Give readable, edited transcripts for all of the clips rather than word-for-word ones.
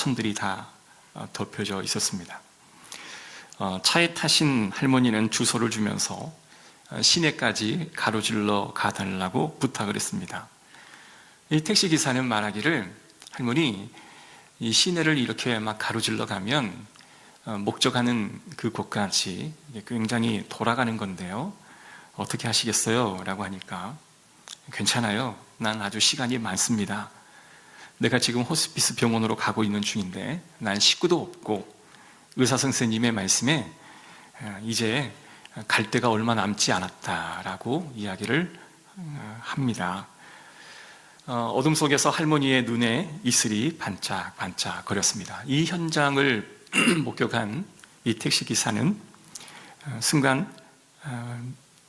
하천들이 다 덮여져 있었습니다. 차에 타신 할머니는 주소를 주면서 시내까지 가로질러 가달라고 부탁을 했습니다. 이 택시기사는 말하기를, 할머니, 이 시내를 이렇게 막 가로질러 가면 목적하는 그 곳까지 굉장히 돌아가는 건데요, 어떻게 하시겠어요? 라고 하니까, 괜찮아요. 난 아주 시간이 많습니다. 내가 지금 호스피스 병원으로 가고 있는 중인데 난 식구도 없고 의사 선생님의 말씀에 이제 갈 데가 얼마 남지 않았다라고 이야기를 합니다. 어둠 속에서 할머니의 눈에 이슬이 반짝반짝 거렸습니다. 이 현장을 목격한 이 택시기사는 순간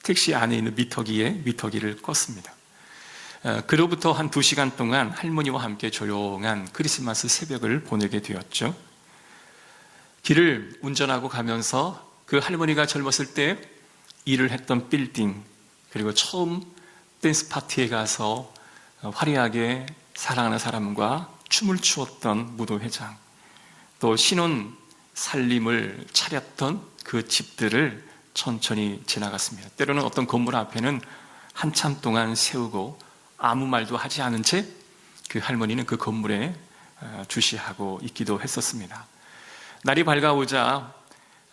택시 안에 있는 미터기를 껐습니다. 그로부터 한 2시간 동안 할머니와 함께 조용한 크리스마스 새벽을 보내게 되었죠. 길을 운전하고 가면서 그 할머니가 젊었을 때 일을 했던 빌딩, 그리고 처음 댄스 파티에 가서 화려하게 사랑하는 사람과 춤을 추었던 무도회장, 또 신혼 살림을 차렸던 그 집들을 천천히 지나갔습니다. 때로는 어떤 건물 앞에는 한참 동안 세우고 아무 말도 하지 않은 채 그 할머니는 그 건물에 주시하고 있기도 했었습니다. 날이 밝아오자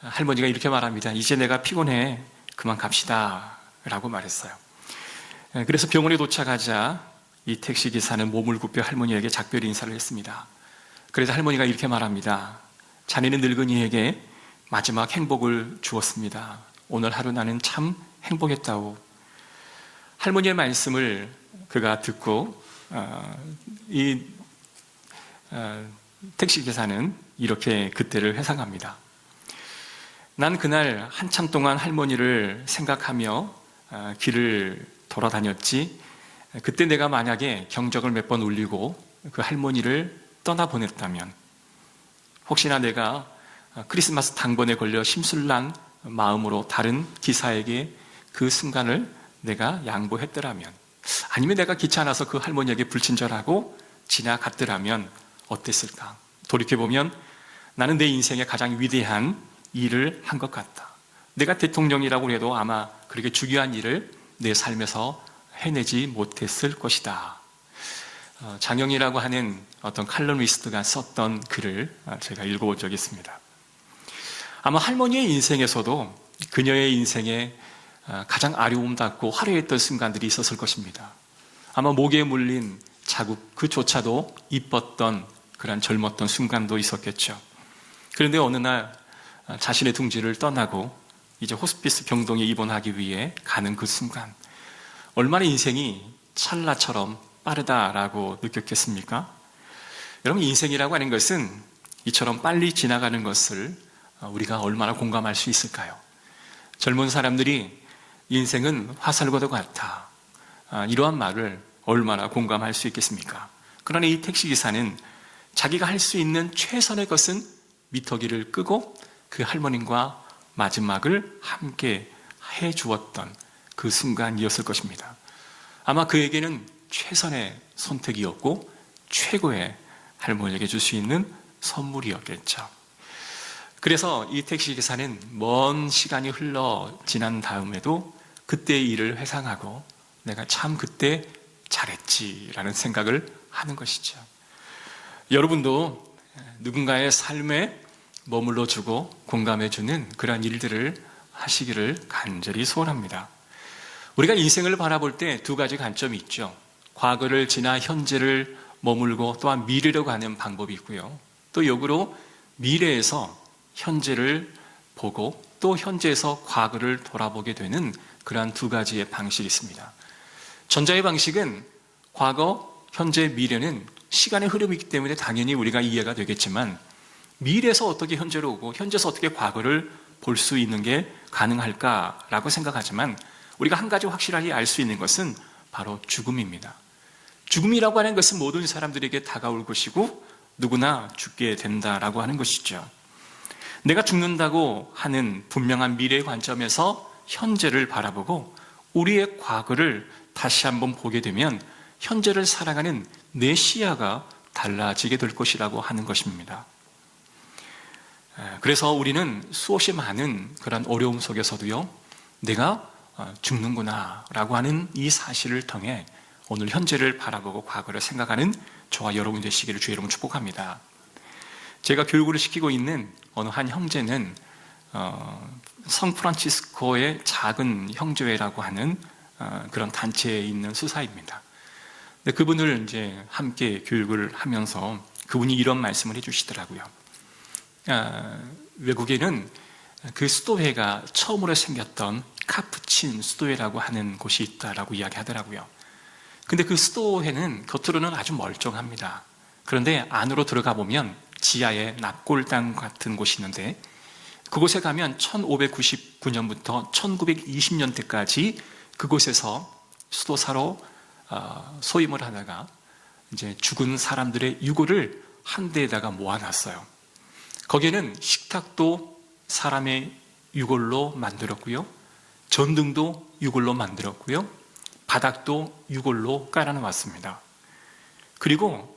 할머니가 이렇게 말합니다. 이제 내가 피곤해, 그만 갑시다 라고 말했어요. 그래서 병원에 도착하자 이 택시기사는 몸을 굽혀 할머니에게 작별 인사를 했습니다. 그래서 할머니가 이렇게 말합니다. 자네는 늙은이에게 마지막 행복을 주었습니다. 오늘 하루 나는 참 행복했다오. 할머니의 말씀을 그가 듣고 이 택시기사는 이렇게 그때를 회상합니다. 난 그날 한참 동안 할머니를 생각하며 길을 돌아다녔지. 그때 내가 만약에 경적을 몇 번 울리고 그 할머니를 떠나보냈다면, 혹시나 내가 크리스마스 당번에 걸려 심술난 마음으로 다른 기사에게 그 순간을 내가 양보했더라면, 아니면 내가 귀찮아서 그 할머니에게 불친절하고 지나갔더라면 어땠을까? 돌이켜보면 나는 내 인생의 가장 위대한 일을 한 것 같다. 내가 대통령이라고 해도 아마 그렇게 중요한 일을 내 삶에서 해내지 못했을 것이다. 장영이라고 하는 어떤 칼럼니스트가 썼던 글을 제가 읽어본 적이 있습니다. 아마 할머니의 인생에서도 그녀의 인생에 가장 아름답고 화려했던 순간들이 있었을 것입니다. 아마 목에 물린 자국 그조차도 이뻤던 그런 젊었던 순간도 있었겠죠. 그런데 어느 날 자신의 둥지를 떠나고 이제 호스피스 병동에 입원하기 위해 가는 그 순간, 얼마나 인생이 찰나처럼 빠르다라고 느꼈겠습니까? 여러분, 인생이라고 하는 것은 이처럼 빨리 지나가는 것을 우리가 얼마나 공감할 수 있을까요? 젊은 사람들이 인생은 화살과도 같아, 이러한 말을 얼마나 공감할 수 있겠습니까? 그러나 이 택시기사는 자기가 할 수 있는 최선의 것은 미터기를 끄고 그 할머님과 마지막을 함께 해주었던 그 순간이었을 것입니다. 아마 그에게는 최선의 선택이었고 최고의 할머니에게 줄 수 있는 선물이었겠죠. 그래서 이 택시기사는 먼 시간이 흘러 지난 다음에도 그때의 일을 회상하고 내가 참 그때 잘했지라는 생각을 하는 것이죠. 여러분도 누군가의 삶에 머물러주고 공감해주는 그러한 일들을 하시기를 간절히 소원합니다. 우리가 인생을 바라볼 때 2가지 관점이 있죠. 과거를 지나 현재를 머물고 또한 미래로 가는 방법이 있고요. 또 역으로 미래에서 현재를 보고 또 현재에서 과거를 돌아보게 되는 그러한 2가지의 방식이 있습니다. 전자의 방식은 과거, 현재, 미래는 시간의 흐름이기 때문에 당연히 우리가 이해가 되겠지만, 미래에서 어떻게 현재로 오고 현재에서 어떻게 과거를 볼 수 있는 게 가능할까라고 생각하지만, 우리가 한 가지 확실하게 알 수 있는 것은 바로 죽음입니다. 죽음이라고 하는 것은 모든 사람들에게 다가올 것이고 누구나 죽게 된다라고 하는 것이죠. 내가 죽는다고 하는 분명한 미래의 관점에서 현재를 바라보고 우리의 과거를 다시 한번 보게 되면 현재를 살아가는 내 시야가 달라지게 될 것이라고 하는 것입니다. 그래서 우리는 수없이 많은 그런 어려움 속에서도요, 내가 죽는구나 라고 하는 이 사실을 통해 오늘 현재를 바라보고 과거를 생각하는 저와 여러분 되시기를 주의 이름으로 축복합니다. 제가 교육을 시키고 있는 어느 한 형제는 성프란치스코의 작은 형제회라고 하는 그런 단체에 있는 수사입니다. 근데 그분을 이제 함께 교육을 하면서 그분이 이런 말씀을 해주시더라고요. 외국에는 그 수도회가 처음으로 생겼던 카푸친 수도회라고 하는 곳이 있다라고 이야기하더라고요. 근데 그 수도회는 겉으로는 아주 멀쩡합니다. 그런데 안으로 들어가 보면 지하에 납골당 같은 곳이 있는데, 그곳에 가면 1599년부터 1920년대까지 그곳에서 수도사로 소임을 하다가 이제 죽은 사람들의 유골을 한 데에다가 모아놨어요. 거기에는 식탁도 사람의 유골로 만들었고요, 전등도 유골로 만들었고요, 바닥도 유골로 깔아놓았습니다. 그리고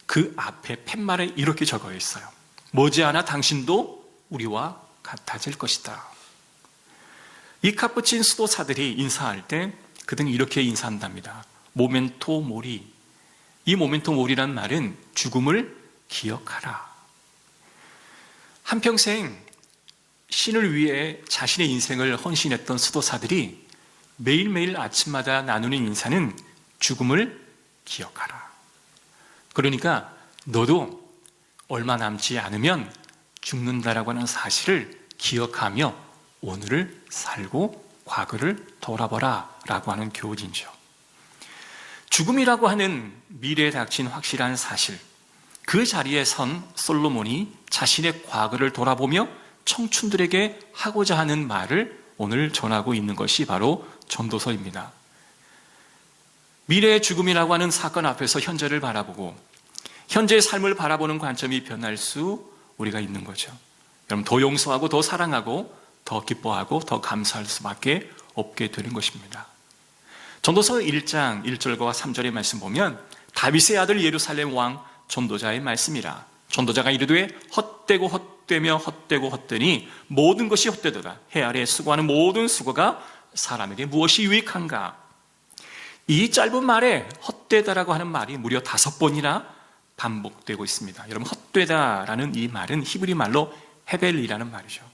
그 앞에 팻말에 이렇게 적어 있어요. 머지않아 당신도 우리와 같아질 것이다. 이 카푸친 수도사들이 인사할 때 그들은 이렇게 인사한답니다. 모멘토 모리. 이 모멘토 모리란 말은 죽음을 기억하라. 한평생 신을 위해 자신의 인생을 헌신했던 수도사들이 매일매일 아침마다 나누는 인사는 죽음을 기억하라. 그러니까 너도 얼마 남지 않으면 죽는다라고 하는 사실을 기억하며 오늘을 살고 과거를 돌아보라 라고 하는 교훈이죠. 죽음이라고 하는 미래에 닥친 확실한 사실, 그 자리에 선 솔로몬이 자신의 과거를 돌아보며 청춘들에게 하고자 하는 말을 오늘 전하고 있는 것이 바로 전도서입니다. 미래의 죽음이라고 하는 사건 앞에서 현재를 바라보고 현재의 삶을 바라보는 관점이 변할 수 우리가 있는 거죠. 여러분, 더 용서하고 더 사랑하고 더 기뻐하고 더 감사할 수밖에 없게 되는 것입니다. 전도서 1장 1절과 3절의 말씀 보면 다윗의 아들 예루살렘 왕 전도자의 말씀이라. 전도자가 이르되 헛되고 헛되며 헛되고 헛되니 모든 것이 헛되도다. 해 아래 수고하는 모든 수고가 사람에게 무엇이 유익한가. 이 짧은 말에 헛되다라고 하는 말이 무려 5번이나 반복되고 있습니다. 여러분, 헛되다라는 이 말은 히브리 말로 헤벨이라는 말이죠.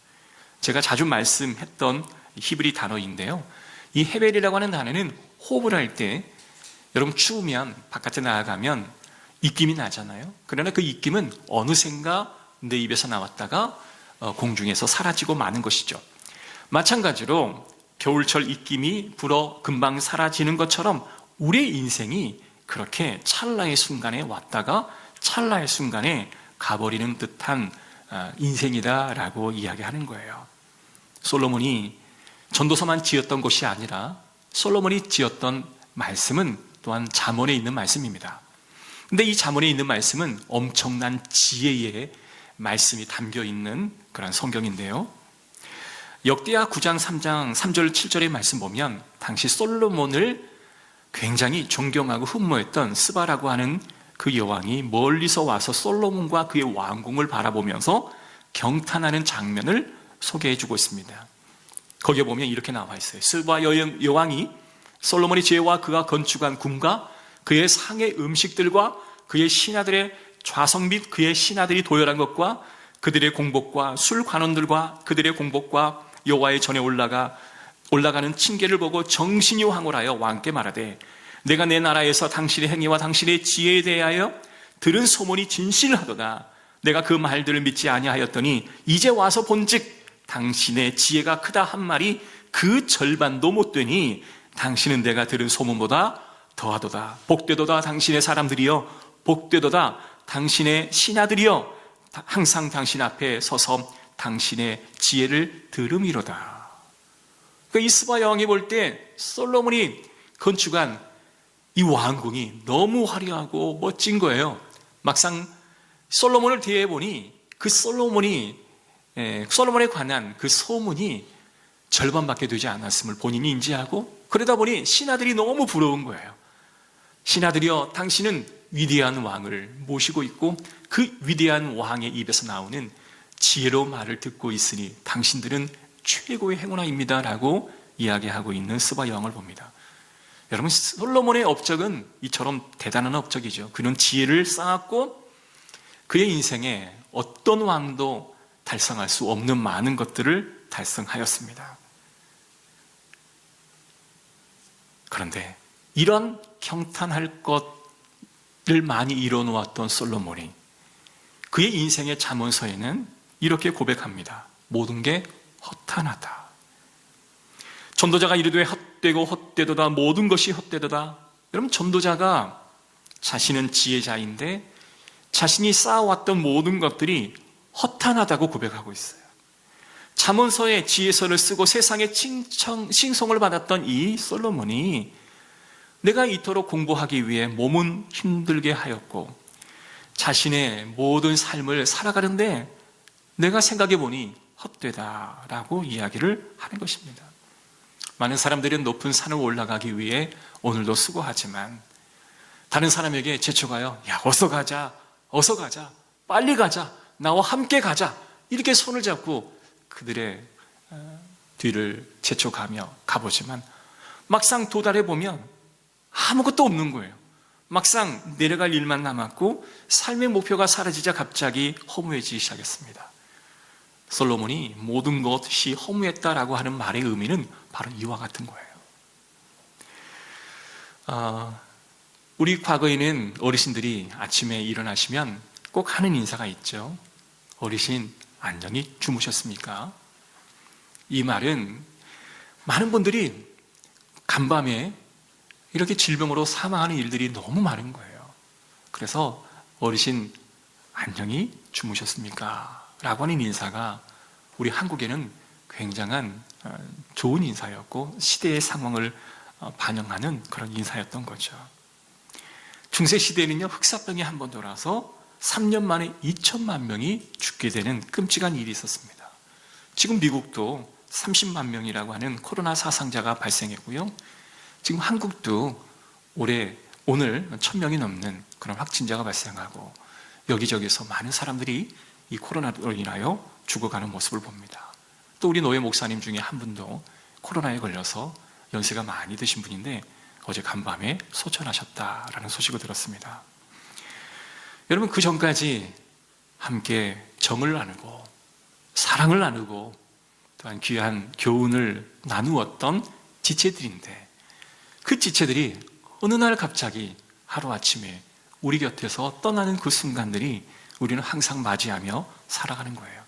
제가 자주 말씀했던 히브리 단어인데요, 이 헤벨이라고 하는 단어는 호흡을 할 때 여러분 추우면 바깥에 나가면 입김이 나잖아요. 그러나 그 입김은 어느샌가 내 입에서 나왔다가 공중에서 사라지고 마는 것이죠. 마찬가지로 겨울철 입김이 불어 금방 사라지는 것처럼 우리의 인생이 그렇게 찰나의 순간에 왔다가 찰나의 순간에 가버리는 듯한 인생이다라고 이야기하는 거예요. 솔로몬이 전도서만 지었던 것이 아니라 솔로몬이 지었던 말씀은 또한 잠언에 있는 말씀입니다. 근데 이 잠언에 있는 말씀은 엄청난 지혜의 말씀이 담겨있는 그런 성경인데요, 역대하 9장 3장 3절 7절의 말씀 보면 당시 솔로몬을 굉장히 존경하고 흠모했던 스바라고 하는 그 여왕이 멀리서 와서 솔로몬과 그의 왕궁을 바라보면서 경탄하는 장면을 소개해주고 있습니다. 거기에 보면 이렇게 나와 있어요. 스바 여왕이 솔로몬의 지혜와 그가 건축한 궁과 그의 상의 음식들과 그의 신하들의 좌석 및 그의 신하들이 도열한 것과 그들의 공복과 술 관원들과 그들의 공복과 여호와의 전에 올라가는 층계를 보고 정신이 황홀하여 왕께 말하되 내가 내 나라에서 당신의 행위와 당신의 지혜에 대하여 들은 소문이 진실하도다. 내가 그 말들을 믿지 아니하였더니 이제 와서 본즉 당신의 지혜가 크다 한 말이 그 절반도 못 되니 당신은 내가 들은 소문보다 더하도다. 복되도다 당신의 사람들이여, 복되도다 당신의 신하들이여, 항상 당신 앞에 서서 당신의 지혜를 들음이로다. 그러니까 이 스바 여왕이 볼 때 솔로몬이 건축한 이 왕궁이 너무 화려하고 멋진 거예요. 막상 솔로몬을 대해 보니 그 솔로몬에 관한 그 소문이 절반밖에 되지 않았음을 본인이 인지하고, 그러다 보니 신하들이 너무 부러운 거예요. 신하들이여, 당신은 위대한 왕을 모시고 있고 그 위대한 왕의 입에서 나오는 지혜로운 말을 듣고 있으니 당신들은 최고의 행운아입니다 라고 이야기하고 있는 스바 여왕을 봅니다. 여러분, 솔로몬의 업적은 이처럼 대단한 업적이죠. 그는 지혜를 쌓았고 그의 인생에 어떤 왕도 달성할 수 없는 많은 것들을 달성하였습니다. 그런데 이런 경탄할 것을 많이 이뤄놓았던 솔로몬이 그의 인생의 잠언서에는 이렇게 고백합니다. 모든 게 허탄하다. 전도자가 이르되 헛되고 헛되도다. 모든 것이 헛되도다. 여러분, 전도자가 자신은 지혜자인데 자신이 쌓아왔던 모든 것들이 허탄하다고 고백하고 있어요. 잠언서의 지혜서를 쓰고 세상의 칭송을 받았던 이 솔로몬이 내가 이토록 공부하기 위해 몸은 힘들게 하였고 자신의 모든 삶을 살아가는데 내가 생각해 보니 헛되다라고 이야기를 하는 것입니다. 많은 사람들이 높은 산을 올라가기 위해 오늘도 수고하지만 다른 사람에게 제쳐가요. 야, 어서 가자, 어서 가자, 빨리 가자, 나와 함께 가자, 이렇게 손을 잡고 그들의 뒤를 제쳐가며 가보지만 막상 도달해 보면 아무것도 없는 거예요. 막상 내려갈 일만 남았고 삶의 목표가 사라지자 갑자기 허무해지기 시작했습니다. 솔로몬이 모든 것이 허무했다라고 하는 말의 의미는 바로 이와 같은 거예요. 우리 과거에는 어르신들이 아침에 일어나시면 꼭 하는 인사가 있죠. 어르신, 안녕히 주무셨습니까? 이 말은 많은 분들이 간밤에 이렇게 질병으로 사망하는 일들이 너무 많은 거예요. 그래서 어르신, 안녕히 주무셨습니까? 라고 하는 인사가 우리 한국에는 굉장한 좋은 인사였고 시대의 상황을 반영하는 그런 인사였던 거죠. 중세시대에는요, 흑사병이 한 번 돌아서 3년 만에 2천만 명이 죽게 되는 끔찍한 일이 있었습니다. 지금 미국도 30만 명이라고 하는 코로나 사상자가 발생했고요. 지금 한국도 오늘 1,000명이 넘는 그런 확진자가 발생하고 여기저기서 많은 사람들이 이 코로나로 인하여 죽어가는 모습을 봅니다. 또 우리 노예 목사님 중에 한 분도 코로나에 걸려서 연세가 많이 드신 분인데 어제 간밤에 소천하셨다라는 소식을 들었습니다. 여러분, 그 전까지 함께 정을 나누고 사랑을 나누고 또한 귀한 교훈을 나누었던 지체들인데 그 지체들이 어느 날 갑자기 하루아침에 우리 곁에서 떠나는 그 순간들이 우리는 항상 맞이하며 살아가는 거예요.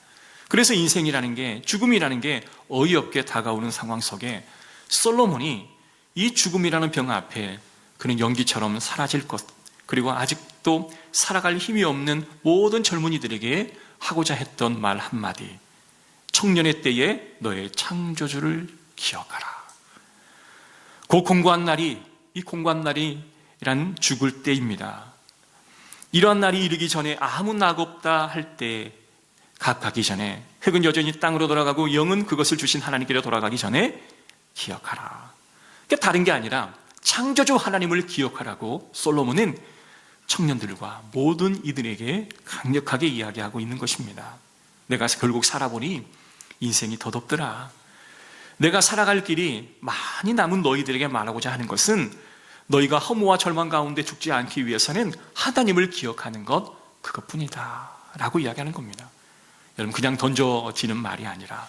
그래서 인생이라는 게, 죽음이라는 게 어이없게 다가오는 상황 속에 솔로몬이 이 죽음이라는 병 앞에 그는 연기처럼 사라질 것, 그리고 아직도 살아갈 힘이 없는 모든 젊은이들에게 하고자 했던 말 한마디, 청년의 때에 너의 창조주를 기억하라. 그 공고한 날이, 이 공고한 날이란 죽을 때입니다. 이러한 날이 이르기 전에 아무 낙 없다 할 때 가기 전에, 흙은 여전히 땅으로 돌아가고 영은 그것을 주신 하나님께로 돌아가기 전에 기억하라. 그러니까 다른 게 아니라 창조주 하나님을 기억하라고 솔로몬은 청년들과 모든 이들에게 강력하게 이야기하고 있는 것입니다. 내가 결국 살아보니 인생이 덧없더라. 내가 살아갈 길이 많이 남은 너희들에게 말하고자 하는 것은 너희가 허무와 절망 가운데 죽지 않기 위해서는 하나님을 기억하는 것, 그것뿐이다 라고 이야기하는 겁니다. 여러분, 그냥 던져지는 말이 아니라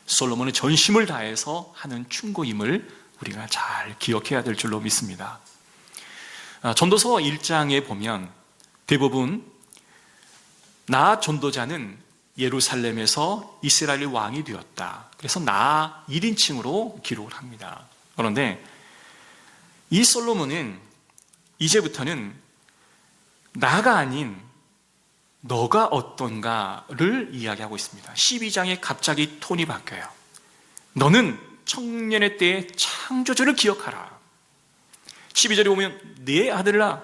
솔로몬은 전심을 다해서 하는 충고임을 우리가 잘 기억해야 될 줄로 믿습니다. 전도서 1장에 보면 대부분 나 전도자는 예루살렘에서 이스라엘 왕이 되었다. 그래서 나 1인칭으로 기록을 합니다. 그런데 이 솔로몬은 이제부터는 나가 아닌 너가 어떤가를 이야기하고 있습니다. 12장에 갑자기 톤이 바뀌어요. 너는 청년의 때에 창조주를 기억하라. 12절에 보면 내 아들아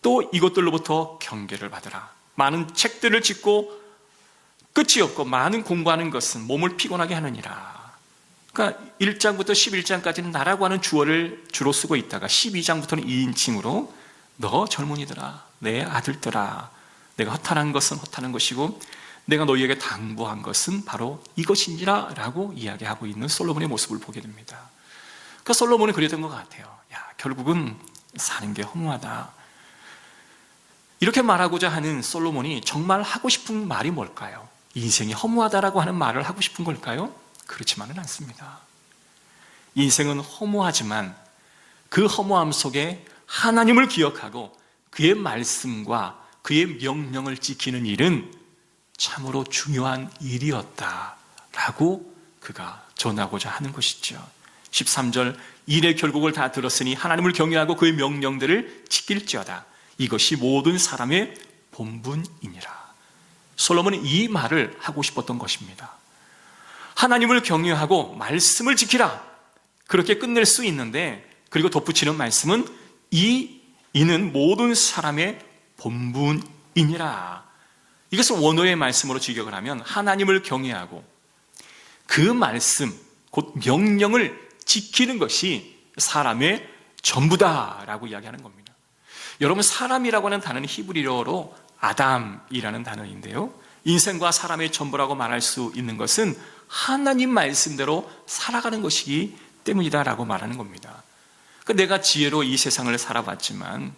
또 이것들로부터 경계를 받으라. 많은 책들을 짓고 끝이 없고 많은 공부하는 것은 몸을 피곤하게 하느니라. 그러니까 1장부터 11장까지는 나라고 하는 주어를 주로 쓰고 있다가 12장부터는 2인칭으로 너 젊은이들아, 내 아들들아, 내가 허탄한 것은 허탄한 것이고 내가 너희에게 당부한 것은 바로 이것이니라 라고 이야기하고 있는 솔로몬의 모습을 보게 됩니다. 그러니까 솔로몬이 그랬던 것 같아요. 결국은 사는 게 허무하다. 이렇게 말하고자 하는 솔로몬이 정말 하고 싶은 말이 뭘까요? 인생이 허무하다라고 하는 말을 하고 싶은 걸까요? 그렇지만은 않습니다. 인생은 허무하지만 그 허무함 속에 하나님을 기억하고 그의 말씀과 그의 명령을 지키는 일은 참으로 중요한 일이었다라고 그가 전하고자 하는 것이죠. 13절, 일의 결국을 다 들었으니 하나님을 경외하고 그의 명령들을 지킬지어다. 이것이 모든 사람의 본분이니라. 솔로몬은 이 말을 하고 싶었던 것입니다. 하나님을 경외하고 말씀을 지키라. 그렇게 끝낼 수 있는데, 그리고 덧붙이는 말씀은 이는 모든 사람의 본분이니라. 이것을 원어의 말씀으로 직역을 하면 하나님을 경외하고 그 말씀, 곧 명령을 지키는 것이 사람의 전부다라고 이야기하는 겁니다. 여러분, 사람이라고 하는 단어는 히브리어로 아담이라는 단어인데요, 인생과 사람의 전부라고 말할 수 있는 것은 하나님 말씀대로 살아가는 것이기 때문이다라고 말하는 겁니다. 내가 지혜로 이 세상을 살아봤지만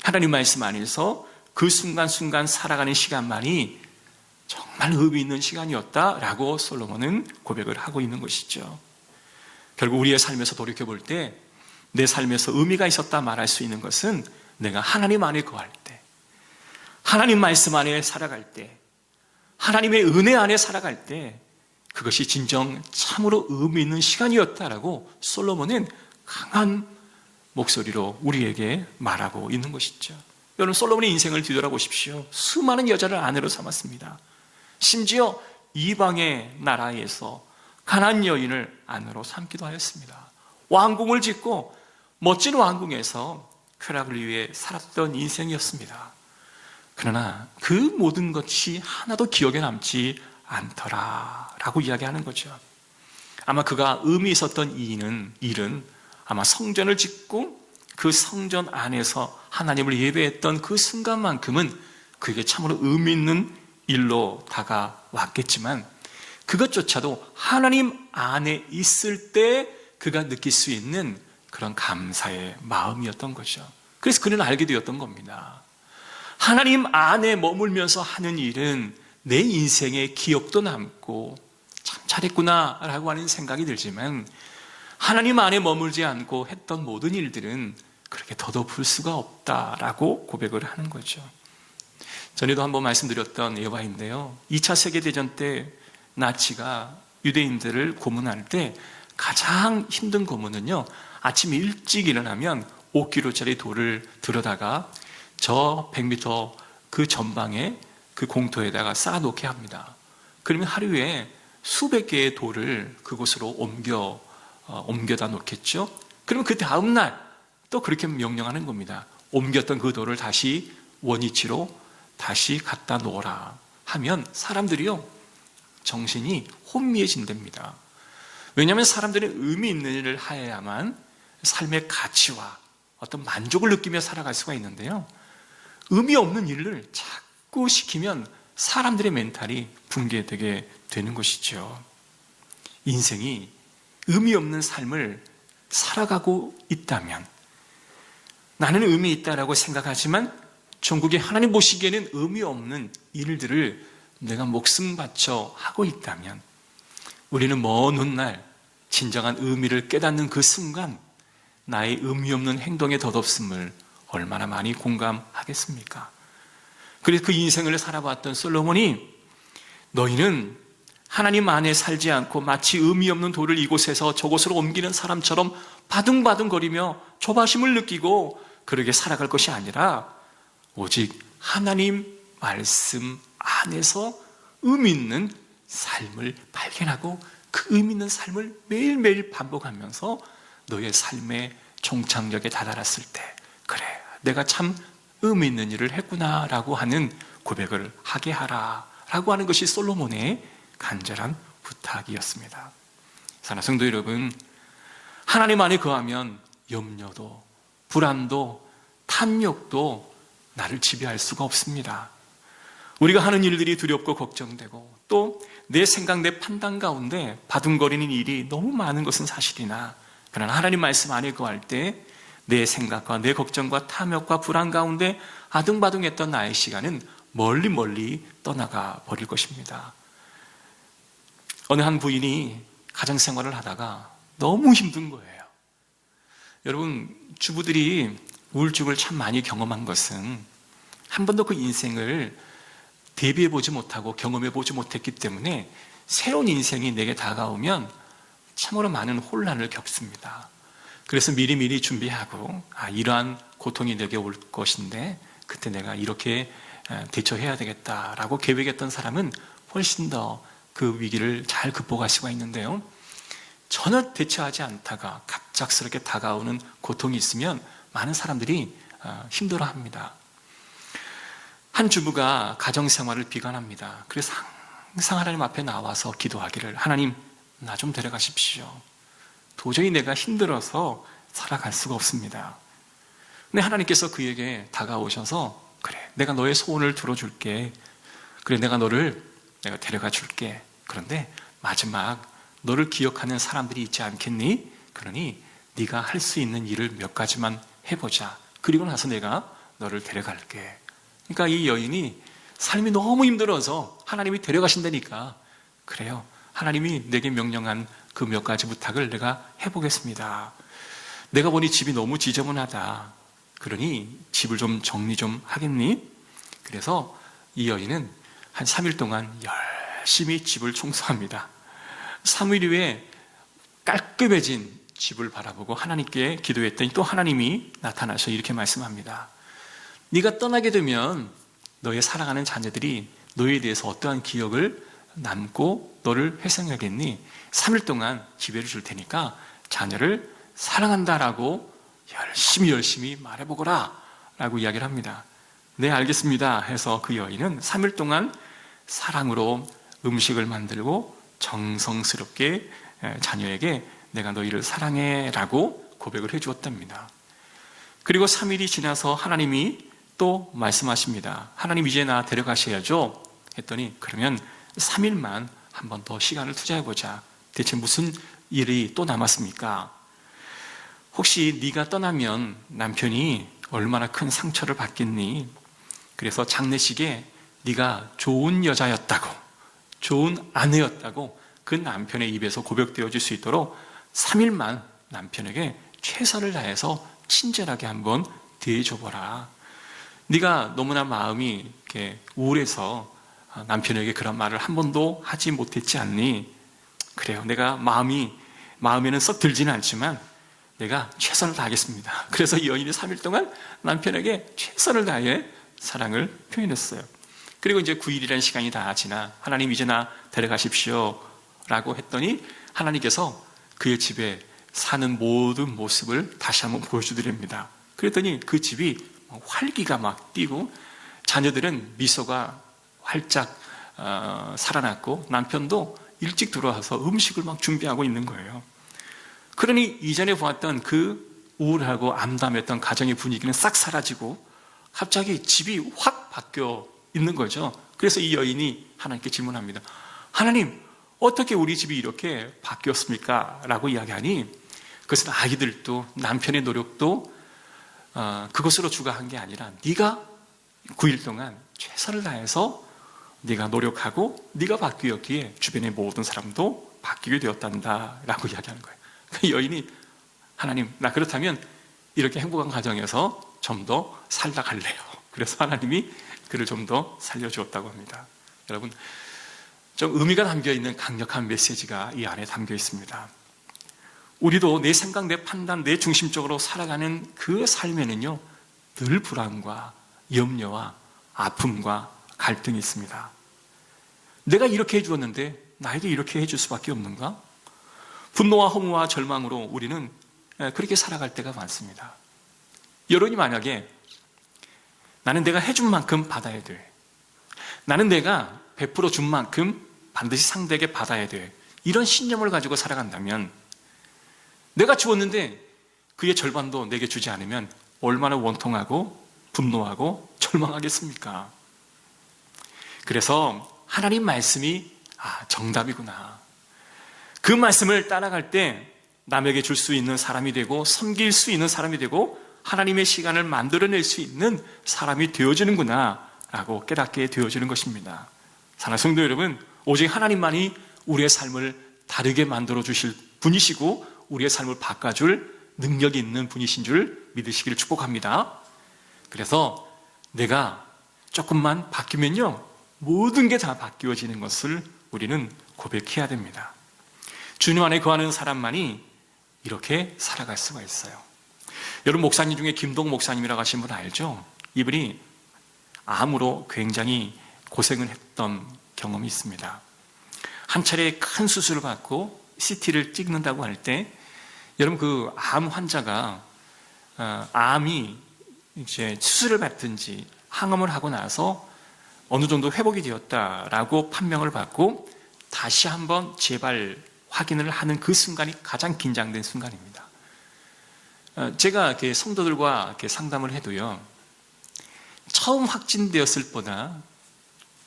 하나님 말씀 안에서 그 순간순간 살아가는 시간만이 정말 의미 있는 시간이었다라고 솔로몬은 고백을 하고 있는 것이죠. 결국 우리의 삶에서 돌이켜볼 때 내 삶에서 의미가 있었다 말할 수 있는 것은 내가 하나님 안에 거할 때, 하나님 말씀 안에 살아갈 때, 하나님의 은혜 안에 살아갈 때, 그것이 진정 참으로 의미 있는 시간이었다라고 솔로몬은 강한 목소리로 우리에게 말하고 있는 것이죠. 여러분, 솔로몬의 인생을 뒤돌아보십시오. 수많은 여자를 아내로 삼았습니다. 심지어 이방의 나라에서 가나안 여인을 아내로 삼기도 하였습니다. 왕궁을 짓고 멋진 왕궁에서 쾌락을 위해 살았던 인생이었습니다. 그러나 그 모든 것이 하나도 기억에 남지 않더라라고 이야기하는 거죠. 아마 그가 의미 있었던 일은 아마 성전을 짓고 그 성전 안에서 하나님을 예배했던 그 순간만큼은 그에게 참으로 의미 있는 일로 다가왔겠지만, 그것조차도 하나님 안에 있을 때 그가 느낄 수 있는 그런 감사의 마음이었던 거죠. 그래서 그는 알게 되었던 겁니다. 하나님 안에 머물면서 하는 일은 내 인생의 기억도 남고 참 잘했구나 라고 하는 생각이 들지만, 하나님 안에 머물지 않고 했던 모든 일들은 그렇게 더더풀 수가 없다라고 고백을 하는 거죠. 전에도 한번 말씀드렸던 예화인데요, 2차 세계대전 때 나치가 유대인들을 고문할 때 가장 힘든 고문은요, 아침 일찍 일어나면 5kg짜리 돌을 들어다가 저 100m 그 전방에 그 공터에다가 쌓아놓게 합니다. 그러면 하루에 수백 개의 돌을 그곳으로 옮겨다 놓겠죠. 그러면 그 다음날 또 그렇게 명령하는 겁니다. 옮겼던 그 돌을 다시 원위치로 다시 갖다 놓으라 하면 사람들이요, 정신이 혼미해진답니다. 왜냐하면 사람들이 의미 있는 일을 해야만 삶의 가치와 어떤 만족을 느끼며 살아갈 수가 있는데요, 의미 없는 일을 자꾸 시키면 사람들의 멘탈이 붕괴되게 되는 것이죠. 인생이 의미 없는 삶을 살아가고 있다면, 나는 의미 있다라고 생각하지만 전국에 하나님 보시기에는 의미 없는 일들을 내가 목숨 바쳐 하고 있다면, 우리는 먼 훗날 진정한 의미를 깨닫는 그 순간 나의 의미 없는 행동의 덧없음을 얼마나 많이 공감하겠습니까? 그래서 그 인생을 살아봤던 솔로몬이, 너희는 하나님 안에 살지 않고 마치 의미 없는 돌을 이곳에서 저곳으로 옮기는 사람처럼 바둥바둥거리며 조바심을 느끼고 그렇게 살아갈 것이 아니라 오직 하나님 말씀 안에서 의미 있는 삶을 발견하고 그 의미 있는 삶을 매일매일 반복하면서 너의 삶의 종착역에 다다랐을 때, 그래, 내가 참 의미 있는 일을 했구나 라고 하는 고백을 하게 하라 라고 하는 것이 솔로몬의 간절한 부탁이었습니다. 사랑하는 성도 여러분, 하나님 안에 거하면 염려도, 불안도, 탐욕도 나를 지배할 수가 없습니다. 우리가 하는 일들이 두렵고 걱정되고 또 내 생각, 내 판단 가운데 바둥거리는 일이 너무 많은 것은 사실이나, 그러나 하나님 말씀 안에 거할 때 내 생각과 내 걱정과 탐욕과 불안 가운데 아둥바둥했던 나의 시간은 멀리 멀리 떠나가 버릴 것입니다. 어느 한 부인이 가정생활을 하다가 너무 힘든 거예요. 여러분, 주부들이 우울증을 참 많이 경험한 것은 한 번도 그 인생을 대비해보지 못하고 경험해보지 못했기 때문에 새로운 인생이 내게 다가오면 참으로 많은 혼란을 겪습니다. 그래서 미리미리 준비하고, 이러한 고통이 내게 올 것인데 그때 내가 이렇게 대처해야 되겠다라고 계획했던 사람은 훨씬 더 그 위기를 잘 극복할 수가 있는데요, 전혀 대처하지 않다가 갑작스럽게 다가오는 고통이 있으면 많은 사람들이 힘들어합니다. 한 주부가 가정생활을 비관합니다. 그래서 항상 하나님 앞에 나와서 기도하기를, 하나님, 나 좀 데려가십시오. 도저히 내가 힘들어서 살아갈 수가 없습니다. 근데 하나님께서 그에게 다가오셔서, 그래, 내가 너의 소원을 들어줄게. 그래, 내가 데려가 줄게. 그런데 마지막 너를 기억하는 사람들이 있지 않겠니? 그러니 네가 할 수 있는 일을 몇 가지만 해보자. 그리고 나서 내가 너를 데려갈게. 그러니까 이 여인이 삶이 너무 힘들어서 하나님이 데려가신다니까, 그래요, 하나님이 내게 명령한 그 몇 가지 부탁을 내가 해보겠습니다. 내가 보니 집이 너무 지저분하다. 그러니 집을 좀 정리 좀 하겠니? 그래서 이 여인은 한 3일 동안 열심히 집을 청소합니다. 3일 후에 깔끔해진 집을 바라보고 하나님께 기도했더니 또 하나님이 나타나셔 이렇게 말씀합니다. 네가 떠나게 되면 너의 사랑하는 자녀들이 너에 대해서 어떠한 기억을 남고 너를 회상하겠니? 3일 동안 기회를 줄 테니까 자녀를 사랑한다라고 열심히 말해보거라 라고 이야기를 합니다. 네, 알겠습니다 해서 그 여인은 3일 동안 사랑으로 음식을 만들고 정성스럽게 자녀에게 내가 너희를 사랑해 라고 고백을 해주었답니다. 그리고 3일이 지나서 하나님이 또 말씀하십니다. 하나님, 이제 나 데려가셔야죠 했더니, 그러면 3일만 한 번 더 시간을 투자해보자. 대체 무슨 일이 또 남았습니까? 혹시 네가 떠나면 남편이 얼마나 큰 상처를 받겠니? 그래서 장례식에 네가 좋은 여자였다고, 좋은 아내였다고 그 남편의 입에서 고백되어 줄 수 있도록 3일만 남편에게 최선을 다해서 친절하게 한번 대해줘보라. 네가 너무나 마음이 이렇게 우울해서 남편에게 그런 말을 한 번도 하지 못했지 않니? 그래요, 내가 마음에는 썩 들지는 않지만 내가 최선을 다하겠습니다. 그래서 이 여인이 3일 동안 남편에게 최선을 다해 사랑을 표현했어요. 그리고 이제 9일이라는 시간이 다 지나 하나님, 이제 나 데려가십시오 라고 했더니 하나님께서 그의 집에 사는 모든 모습을 다시 한번 보여주드립니다. 그랬더니 그 집이 활기가 막 띠고 자녀들은 미소가 활짝 살아났고 남편도 일찍 들어와서 음식을 막 준비하고 있는 거예요. 그러니 이전에 보았던 그 우울하고 암담했던 가정의 분위기는 싹 사라지고 갑자기 집이 확 바뀌어 있는 거죠. 그래서 이 여인이 하나님께 질문합니다. 하나님, 어떻게 우리 집이 이렇게 바뀌었습니까? 라고 이야기하니, 그것은 아이들도 남편의 노력도 그것으로 주관한 게 아니라 네가 9일 동안 최선을 다해서 네가 노력하고 네가 바뀌었기에 주변의 모든 사람도 바뀌게 되었단다 라고 이야기하는 거예요. 그 여인이, 하나님, 나 그렇다면 이렇게 행복한 가정에서 좀 더 살다 갈래요. 그래서 하나님이 그를 좀 더 살려주었다고 합니다. 여러분, 좀 의미가 담겨있는 강력한 메시지가 이 안에 담겨 있습니다. 우리도 내 생각, 내 판단, 내 중심적으로 살아가는 그 삶에는요, 늘 불안과 염려와 아픔과 갈등이 있습니다. 내가 이렇게 해주었는데 나에게 이렇게 해줄 수밖에 없는가? 분노와 허무와 절망으로 우리는 그렇게 살아갈 때가 많습니다. 여러분이 만약에 나는 내가 해준 만큼 받아야 돼, 나는 내가 베풀어 준 만큼 반드시 상대에게 받아야 돼, 이런 신념을 가지고 살아간다면, 내가 주었는데 그의 절반도 내게 주지 않으면 얼마나 원통하고 분노하고 절망하겠습니까? 그래서 하나님 말씀이 정답이구나. 그 말씀을 따라갈 때 남에게 줄 수 있는 사람이 되고 섬길 수 있는 사람이 되고 하나님의 시간을 만들어낼 수 있는 사람이 되어지는구나 라고 깨닫게 되어지는 것입니다. 사랑하는 성도 여러분, 오직 하나님만이 우리의 삶을 다르게 만들어 주실 분이시고 우리의 삶을 바꿔줄 능력이 있는 분이신 줄 믿으시기를 축복합니다. 그래서 내가 조금만 바뀌면요, 모든 게 다 바뀌어지는 것을 우리는 고백해야 됩니다. 주님 안에 거하는 사람만이 이렇게 살아갈 수가 있어요. 여러분, 목사님 중에 김동 목사님이라고 하신 분 알죠? 이분이 암으로 굉장히 고생을 했던 경험이 있습니다. 한 차례 큰 수술을 받고 CT를 찍는다고 할 때, 여러분, 그 암 환자가 암이 이제 수술을 받든지 항암을 하고 나서 어느 정도 회복이 되었다라고 판명을 받고 다시 한번 재발 확인을 하는 그 순간이 가장 긴장된 순간입니다. 제가 이렇게 성도들과 이렇게 상담을 해도요, 처음 확진되었을 보다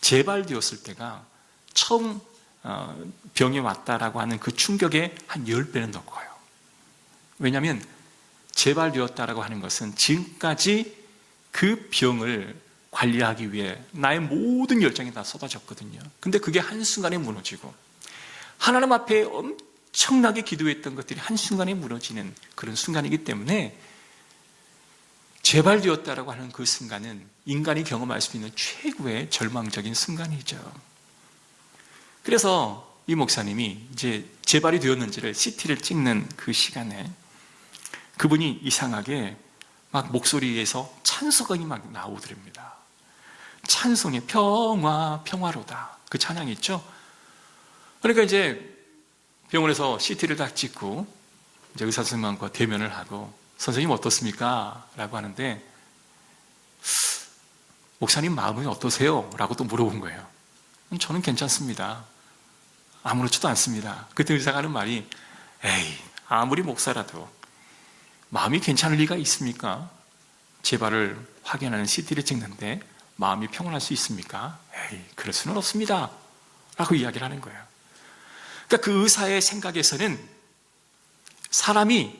재발되었을 때가 처음 병이 왔다라고 하는 그 충격의 한 10배는 더 커요. 왜냐하면 재발되었다라고 하는 것은 지금까지 그 병을 관리하기 위해 나의 모든 열정이 다 쏟아졌거든요. 근데 그게 한순간에 무너지고 하나님 앞에 엄청나게 기도했던 것들이 한순간에 무너지는 그런 순간이기 때문에 재발되었다라고 하는 그 순간은 인간이 경험할 수 있는 최고의 절망적인 순간이죠. 그래서 이 목사님이 이제 재발이 되었는지를 CT를 찍는 그 시간에 그분이 이상하게 막 목소리에서 찬송이 막 나오더랍니다. 찬송이 평화로다. 그 찬양이 있죠? 그러니까 이제 병원에서 CT를 딱 찍고 이제 의사 선생님과 대면을 하고 선생님 어떻습니까? 라고 하는데 목사님 마음이 어떠세요? 라고 또 물어본 거예요. 저는 괜찮습니다. 아무렇지도 않습니다. 그때 의사가 하는 말이 에이, 아무리 목사라도 마음이 괜찮을 리가 있습니까? 재발을 확인하는 CT를 찍는데 마음이 평온할 수 있습니까? 에이, 그럴 수는 없습니다. 라고 이야기를 하는 거예요. 그러니까 그 의사의 생각에서는 사람이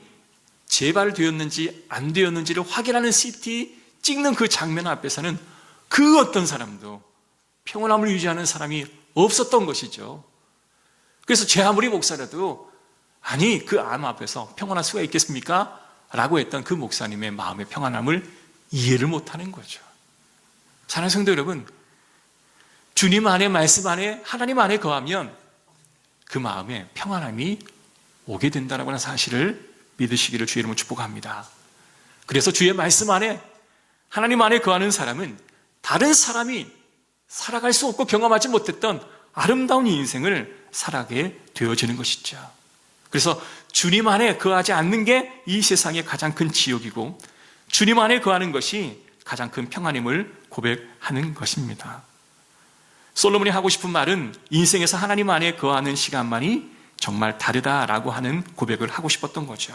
재발되었는지 안 되었는지를 확인하는 CT 찍는 그 장면 앞에서는 그 어떤 사람도 평온함을 유지하는 사람이 없었던 것이죠. 그래서 제 아무리 목사라도 아니 그 암 앞에서 평온할 수가 있겠습니까? 라고 했던 그 목사님의 마음의 평안함을 이해를 못하는 거죠. 사랑하는 성도 여러분, 주님 안에 말씀 안에 하나님 안에 거하면 그 마음에 평안함이 오게 된다는 사실을 믿으시기를 주의 이름으로 축복합니다. 그래서 주의 말씀 안에 하나님 안에 거하는 사람은 다른 사람이 살아갈 수 없고 경험하지 못했던 아름다운 인생을 살아가게 되어지는 것이죠. 그래서 주님 안에 거하지 않는 게 이 세상의 가장 큰 지옥이고 주님 안에 거하는 것이 가장 큰 평안임을 고백하는 것입니다. 솔로몬이 하고 싶은 말은 인생에서 하나님 안에 거하는 시간만이 정말 다르다라고 하는 고백을 하고 싶었던 거죠.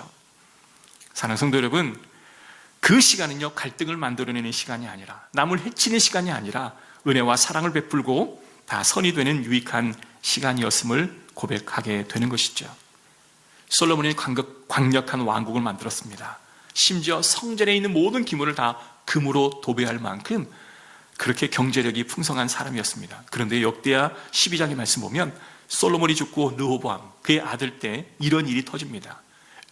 사랑하는 성도 여러분, 그 시간은요 갈등을 만들어내는 시간이 아니라 남을 해치는 시간이 아니라 은혜와 사랑을 베풀고 다 선이 되는 유익한 시간이었음을 고백하게 되는 것이죠. 솔로몬이 강력한 왕국을 만들었습니다. 심지어 성전에 있는 모든 기물을 다 금으로 도배할 만큼 그렇게 경제력이 풍성한 사람이었습니다. 그런데 역대하 12장의 말씀 보면 솔로몬이 죽고 르호보암 그의 아들 때 이런 일이 터집니다.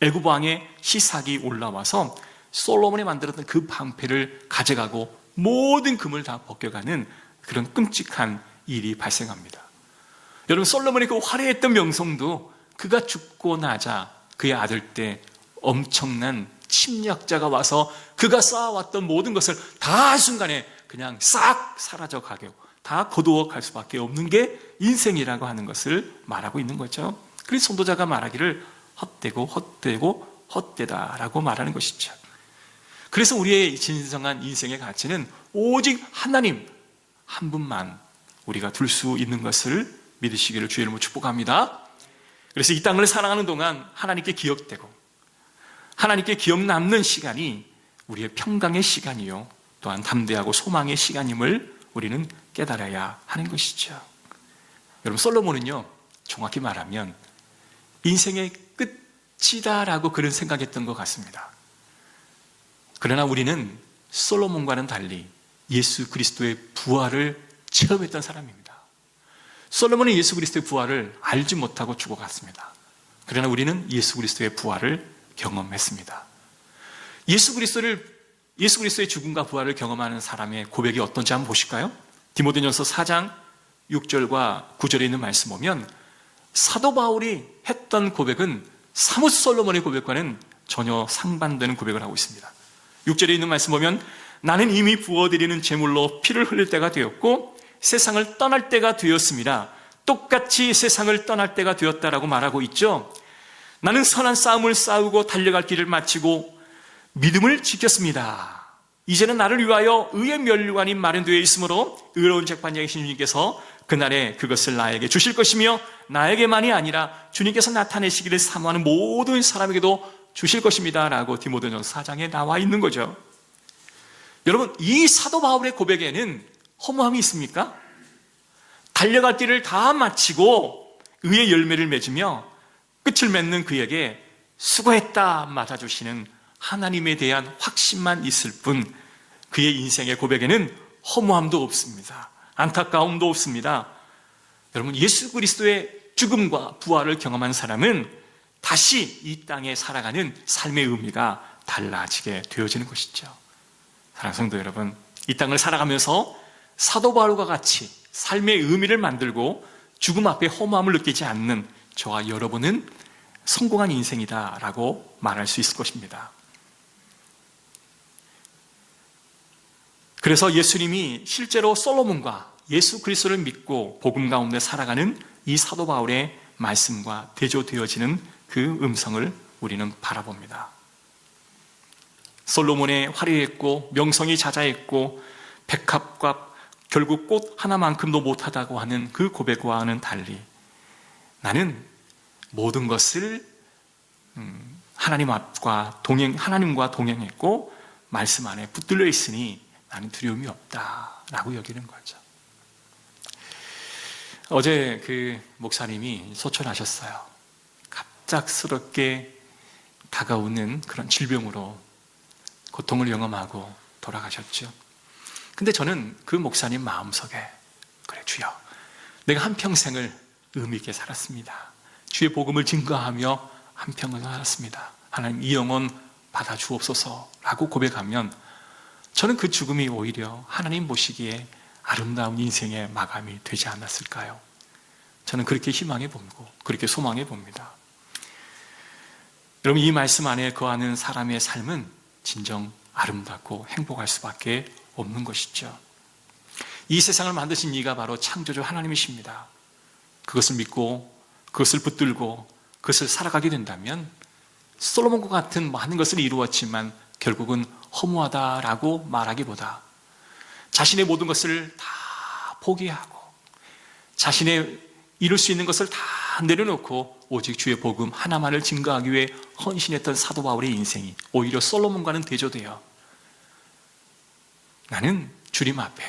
애굽 왕의 시삭이 올라와서 솔로몬이 만들었던 그 방패를 가져가고 모든 금을 다 벗겨가는 그런 끔찍한 일이 발생합니다. 여러분, 솔로몬의 그 화려했던 명성도 그가 죽고 나자 그의 아들 때 엄청난 침략자가 와서 그가 쌓아왔던 모든 것을 다 한순간에 그냥 싹 사라져가게 다 거두어 갈 수밖에 없는 게 인생이라고 하는 것을 말하고 있는 거죠. 그래서 선도자가 말하기를 헛되고 헛되다라고 말하는 것이죠. 그래서 우리의 진정한 인생의 가치는 오직 하나님 한 분만 우리가 둘 수 있는 것을 믿으시기를 주의 이름으로 축복합니다. 그래서 이 땅을 살아가는 동안 하나님께 기억되고 하나님께 기억 남는 시간이 우리의 평강의 시간이요 또한 담대하고 소망의 시간임을 우리는 깨달아야 하는 것이죠. 여러분, 솔로몬은요, 정확히 말하면 인생의 끝이다라고 그런 생각했던 것 같습니다. 그러나 우리는 솔로몬과는 달리 예수 그리스도의 부활을 체험했던 사람입니다. 솔로몬은 예수 그리스도의 부활을 알지 못하고 죽어갔습니다. 그러나 우리는 예수 그리스도의 부활을 경험했습니다. 예수 그리스도의 죽음과 부활을 경험하는 사람의 고백이 어떤지 한번 보실까요? 디모데전서 4장 6절과 9절에 있는 말씀 보면 사도 바울이 했던 고백은 사뭇 솔로몬의 고백과는 전혀 상반되는 고백을 하고 있습니다. 6절에 있는 말씀 보면 나는 이미 부어드리는 제물로 피를 흘릴 때가 되었고 세상을 떠날 때가 되었습니다. 똑같이 세상을 떠날 때가 되었다라고 말하고 있죠. 나는 선한 싸움을 싸우고 달려갈 길을 마치고 믿음을 지켰습니다. 이제는 나를 위하여 의의 면류관이 마련되어 있으므로 의로운 재판장이신 주님께서 그날에 그것을 나에게 주실 것이며 나에게만이 아니라 주님께서 나타내시기를 사모하는 모든 사람에게도 주실 것입니다 라고 디모데전서 4장에 나와 있는 거죠. 여러분, 이 사도 바울의 고백에는 허무함이 있습니까? 달려갈 길을 다 마치고 의의 열매를 맺으며 끝을 맺는 그에게 수고했다 맞아주시는 하나님에 대한 확신만 있을 뿐 그의 인생의 고백에는 허무함도 없습니다. 안타까움도 없습니다. 여러분, 예수 그리스도의 죽음과 부활을 경험한 사람은 다시 이 땅에 살아가는 삶의 의미가 달라지게 되어지는 것이죠. 사랑하는 성도 여러분, 이 땅을 살아가면서 사도 바울과 같이 삶의 의미를 만들고 죽음 앞에 허무함을 느끼지 않는 저와 여러분은 성공한 인생이다라고 말할 수 있을 것입니다. 그래서 예수님이 실제로 솔로몬과 예수 그리스도를 믿고 복음 가운데 살아가는 이 사도 바울의 말씀과 대조되어지는 그 음성을 우리는 바라봅니다. 솔로몬의 화려했고 명성이 자자했고 백합과 결국 꽃 하나만큼도 못하다고 하는 그 고백과는 달리 나는 모든 것을 하나님과 동행했고 말씀 안에 붙들려 있으니 나는 두려움이 없다라고 여기는 거죠. 어제 그 목사님이 소천하셨어요. 갑작스럽게 다가오는 그런 질병으로 고통을 경험하고 돌아가셨죠. 근데 저는 그 목사님 마음속에 그래 주여, 내가 한평생을 의미 있게 살았습니다. 주의 복음을 증거하며 한평을 살았습니다. 하나님 이 영혼 받아주옵소서라고 고백하면 저는 그 죽음이 오히려 하나님 보시기에 아름다운 인생의 마감이 되지 않았을까요? 저는 그렇게 희망해 보고 그렇게 소망해 봅니다. 여러분, 이 말씀 안에 거하는 사람의 삶은 진정 아름답고 행복할 수밖에 없는 것이죠. 이 세상을 만드신 이가 바로 창조주 하나님이십니다. 그것을 믿고 그것을 붙들고 그것을 살아가게 된다면 솔로몬과 같은 많은 것을 이루었지만 결국은 허무하다라고 말하기보다 자신의 모든 것을 다 포기하고 자신의 이룰 수 있는 것을 다 내려놓고 오직 주의 복음 하나만을 증거하기 위해 헌신했던 사도 바울의 인생이 오히려 솔로몬과는 대조되어 나는 주님 앞에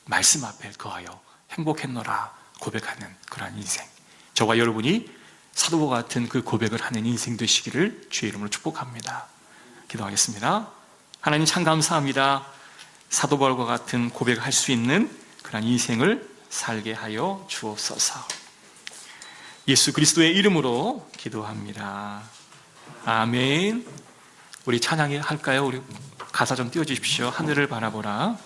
말씀 앞에 거하여 행복했노라 고백하는 그러한 인생, 저와 여러분이 사도 바울과 같은 그 고백을 하는 인생 되시기를 주의 이름으로 축복합니다. 기도하겠습니다. 하나님 참 감사합니다. 사도 바울과 같은 고백을 할 수 있는 그런 인생을 살게 하여 주옵소서. 예수 그리스도의 이름으로 기도합니다. 아멘. 우리 찬양이 할까요? 우리 가사 좀 띄워주십시오. 하늘을 바라보라.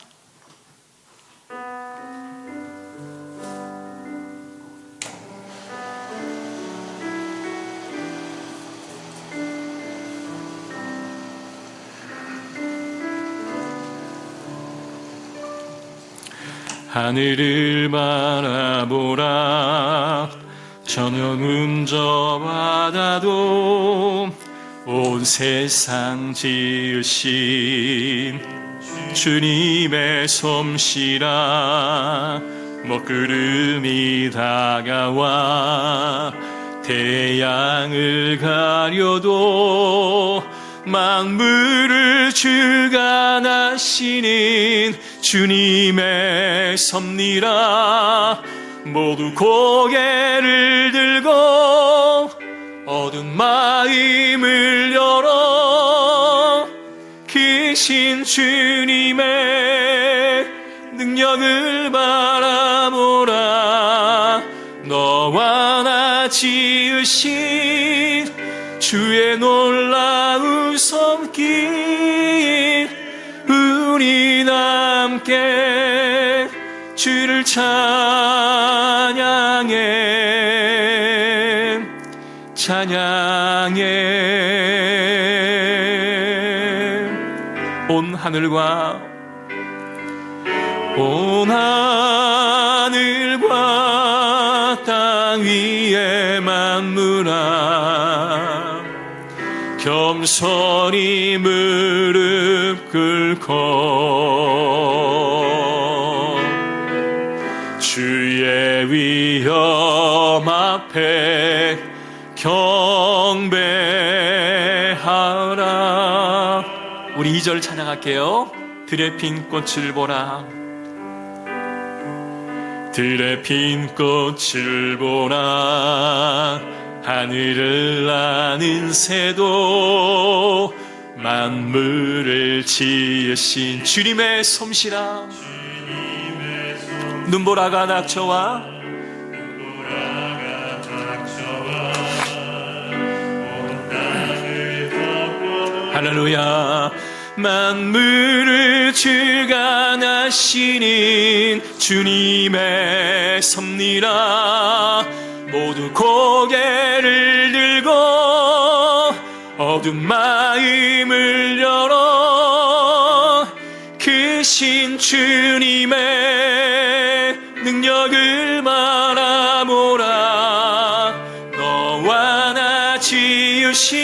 하늘을 바라보라. 저녁은 저 바다도 온 세상 지으신 주님의 솜씨라. 먹구름이 다가와 태양을 가려도 만물을 주관하시는 주님의 섭리라. 모두 고개를 들고 어두운 마음을 열어 크신 주님의 능력을 바라보라. 너와 나 지으신 주의 놀라운 손길, 우리 함께 주를 찬양해 온 하늘과 땅 위에 만물아 겸손히 무릎 꿇고 주의 위엄 앞에 경배하라. 우리 2절 찬양할게요. 들의 핀 꽃을 보라. 들의 핀 꽃을 보라. 하늘을 나는 새도 만물을 지으신 주님의 솜씨라. 눈보라가 닥쳐와 할렐루야. 만물을 주관하시는 주님의 섭리라. 모두 고개를 들고 어두운 마음을 열어 크신 주님의 능력을 바라보라. 너와 나 지으신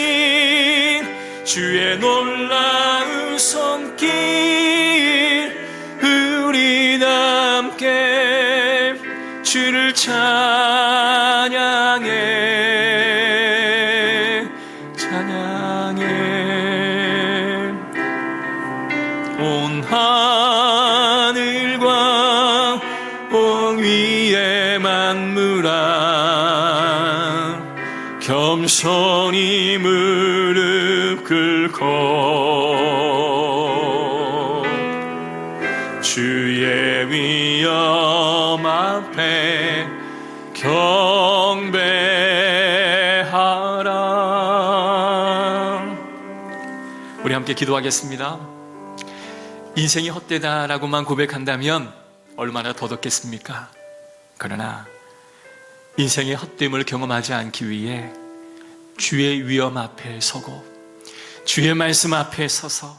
주의 놀라운 손길, 우리 함께 주를 찬양해 온 하늘과 온 위에 만물아 겸손히 무릎 꿇고 주의 위엄 앞에 경배하라. 우리 함께 기도하겠습니다. 인생이 헛되다라고만 고백한다면 얼마나 더덥겠습니까? 그러나 인생의 헛됨을 경험하지 않기 위해 주의 위엄 앞에 서고 주의 말씀 앞에 서서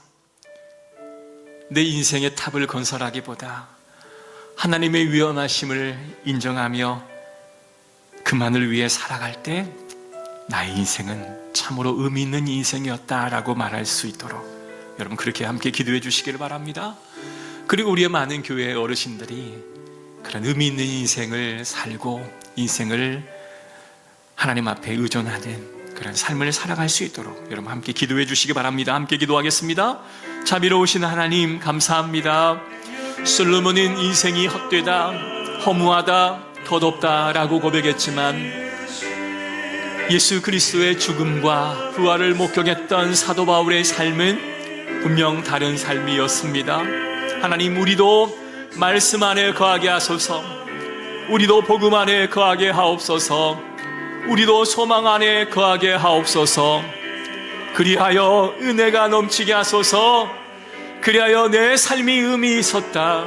내 인생의 탑을 건설하기보다 하나님의 위엄하심을 인정하며 그만을 위해 살아갈 때 나의 인생은 참으로 의미 있는 인생이었다라고 말할 수 있도록 여러분 그렇게 함께 기도해 주시기를 바랍니다. 그리고 우리의 많은 교회 어르신들이 그런 의미 있는 인생을 살고 인생을 하나님 앞에 의존하는 그런 삶을 살아갈 수 있도록 여러분 함께 기도해 주시기 바랍니다. 함께 기도하겠습니다. 자비로우신 하나님 감사합니다. 솔로몬은 인생이 헛되다, 허무하다, 더덥다라고 고백했지만 예수 그리스도의 죽음과 부활을 목격했던 사도 바울의 삶은 분명 다른 삶이었습니다. 하나님, 우리도 말씀 안에 거하게 하소서. 우리도 복음 안에 거하게 하옵소서. 우리도 소망 안에 거하게 하옵소서. 그리하여 은혜가 넘치게 하소서. 그리하여 내 삶이 의미 있었다.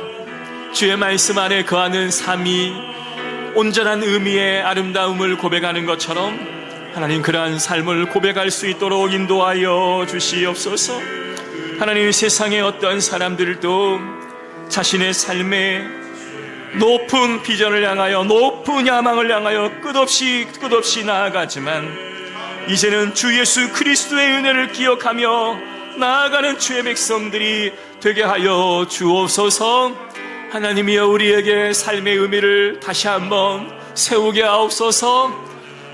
주의 말씀 안에 거하는 삶이 온전한 의미의 아름다움을 고백하는 것처럼 하나님 그러한 삶을 고백할 수 있도록 인도하여 주시옵소서. 하나님, 세상의 어떤 사람들도 자신의 삶에 높은 비전을 향하여 높은 야망을 향하여 끝없이 나아가지만 이제는 주 예수 그리스도의 은혜를 기억하며 나아가는 주의 백성들이 되게 하여 주옵소서. 하나님이여, 우리에게 삶의 의미를 다시 한번 세우게 하옵소서.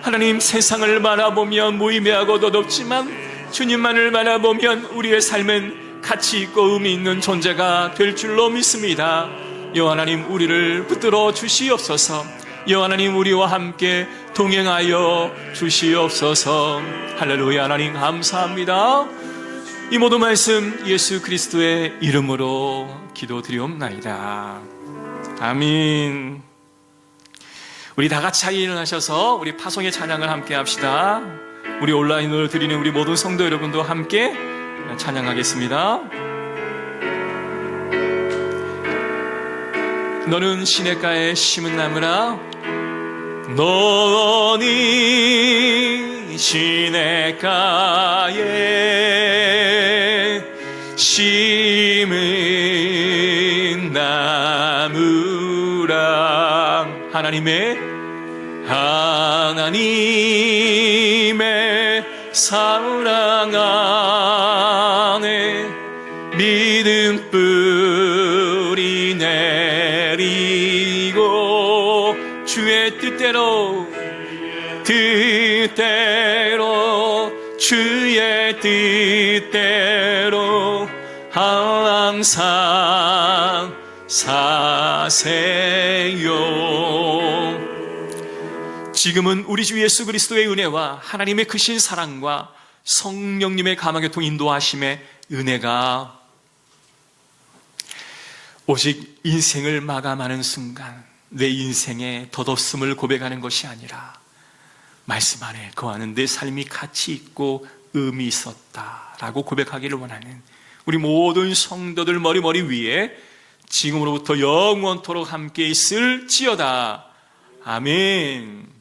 하나님, 세상을 바라보면 무의미하고 더덥지만 주님만을 바라보면 우리의 삶은 가치 있고 의미 있는 존재가 될 줄로 믿습니다. 여호와 하나님, 우리를 붙들어 주시옵소서. 여호와 하나님, 우리와 함께 동행하여 주시옵소서. 할렐루야. 하나님 감사합니다. 이 모든 말씀 예수 그리스도의 이름으로 기도드리옵나이다. 아멘. 우리 다 같이 일어나셔서 우리 파송의 찬양을 함께 합시다. 우리 온라인으로 드리는 우리 모든 성도 여러분도 함께 찬양하겠습니다. 너는 시냇가에 심은 나무라, 너는 시냇가에 심은 나무라. 하나님의 사랑 안에 믿음 뿌리 내리고 주의 뜻대로 주의 뜻대로 항상 사세요. 지금은 우리 주 예수 그리스도의 은혜와 하나님의 크신 사랑과 성령님의 감화교통 인도하심의 은혜가 오직 인생을 마감하는 순간 내 인생의 덧없음을 고백하는 것이 아니라 말씀 안에 거하는 내 삶이 가치 있고 의미 있었다라고 고백하기를 원하는 우리 모든 성도들 머리 위에 지금으로부터 영원토록 함께 있을지어다. 아멘.